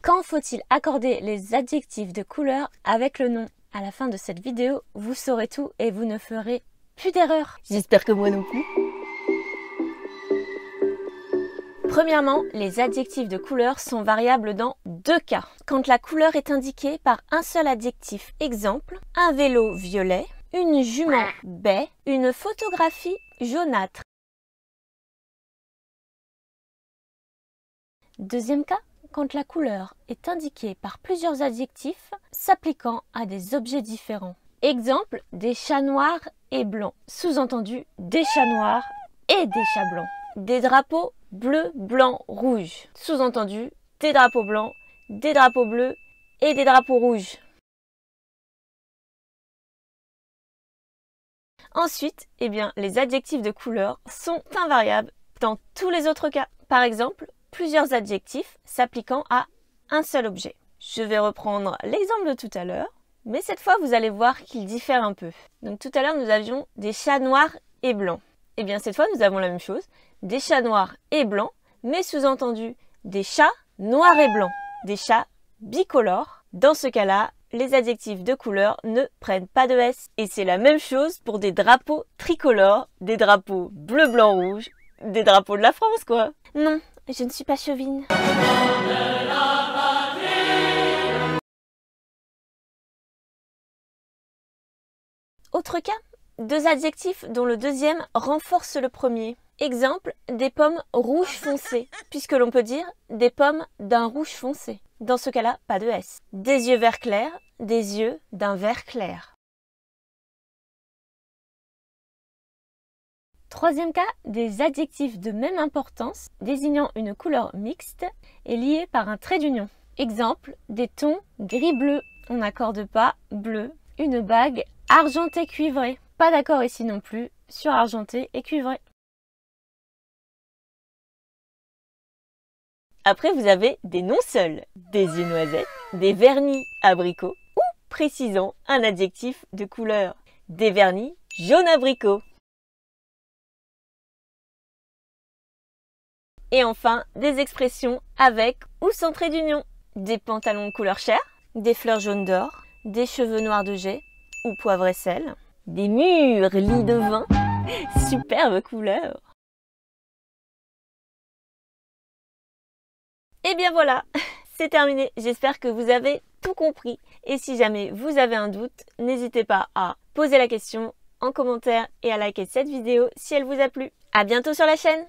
Quand faut-il accorder les adjectifs de couleur avec le nom? À la fin de cette vidéo, vous saurez tout et vous ne ferez plus d'erreurs. J'espère que moi non plus. Premièrement, les adjectifs de couleur sont variables dans deux cas. Quand la couleur est indiquée par un seul adjectif, exemple, un vélo violet, une jument baie, une photographie jaunâtre. Deuxième cas, quand la couleur est indiquée par plusieurs adjectifs s'appliquant à des objets différents. Exemple, des chats noirs et blancs. Sous-entendu, des chats noirs et des chats blancs. Des drapeaux bleu, blanc, rouge. Sous-entendu, des drapeaux blancs, des drapeaux bleus et des drapeaux rouges. Ensuite, les adjectifs de couleur sont invariables dans tous les autres cas. Par exemple, plusieurs adjectifs s'appliquant à un seul objet. Je vais reprendre l'exemple de tout à l'heure, mais cette fois vous allez voir qu'il diffère un peu. Donc tout à l'heure nous avions des chats noirs et blancs. Cette fois nous avons la même chose, des chats noirs et blancs, mais sous-entendu des chats noirs et blancs, des chats bicolores. Dans ce cas-là, les adjectifs de couleur ne prennent pas de S. Et c'est la même chose pour des drapeaux tricolores, des drapeaux bleu, blanc, rouge, des drapeaux de la France quoi. Non, je ne suis pas chauvine. Autre cas, deux adjectifs dont le deuxième renforce le premier. Exemple, des pommes rouges foncées, puisque l'on peut dire des pommes d'un rouge foncé. Dans ce cas-là, pas de S. Des yeux vert clair, des yeux d'un vert clair. Troisième cas, des adjectifs de même importance désignant une couleur mixte et liée par un trait d'union. Exemple, des tons gris-bleu, on n'accorde pas bleu. Une bague argenté cuivré. Pas d'accord ici non plus sur argenté et cuivré. Après, vous avez des noms seuls, des yeux noisettes, des vernis abricots ou précisant un adjectif de couleur, des vernis jaune abricot. Et enfin, des expressions avec ou sans trait d'union, des pantalons de couleur chair, des fleurs jaunes d'or, des cheveux noirs de jet ou poivre et sel, des mûrs lits de vin, superbe couleur. Et bien voilà, c'est terminé. J'espère que vous avez tout compris. Et si jamais vous avez un doute, n'hésitez pas à poser la question en commentaire et à liker cette vidéo si elle vous a plu. À bientôt sur la chaîne!